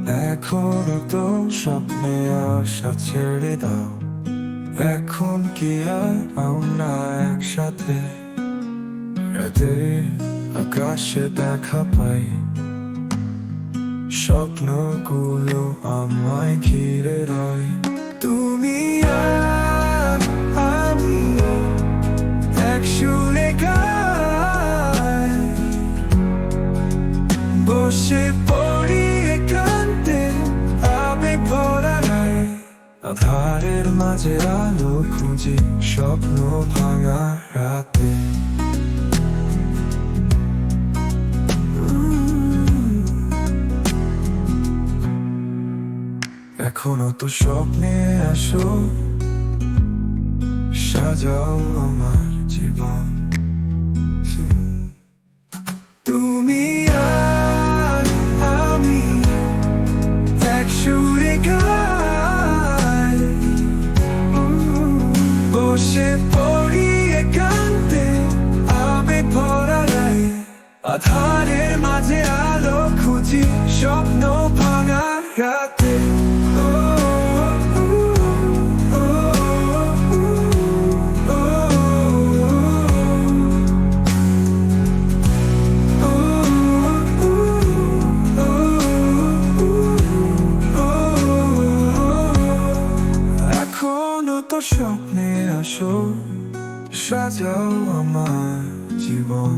এখনো তো স্বপ্নে আসা ছেড়ে দাও। এখন কি আর আমরা একসাথে রাতে আকাশে দেখা পাই? স্বপ্নগুলো আমায় ঘিরে রয়। তুমি আর আমি এক সুরে গাই, বসে পড়ি একান্তে আবেগ ভরা রায়। আধারের মাঝে আলো খুঁজি স্বপ্ন ভাঙা রাতে। এখনো তো স্বপ্নে আসো, সাজাও আমার জীবন। তুমি আর আমি এক সুরে গাই, বসে পড়ি একান্তে আবেগ ভরা রায়। আধারের মাঝে আলো খুঁজি স্বপ্ন ভাঙা রাতে। এখনো তো স্বপ্নে আসো, সাজাও আমার জীবন।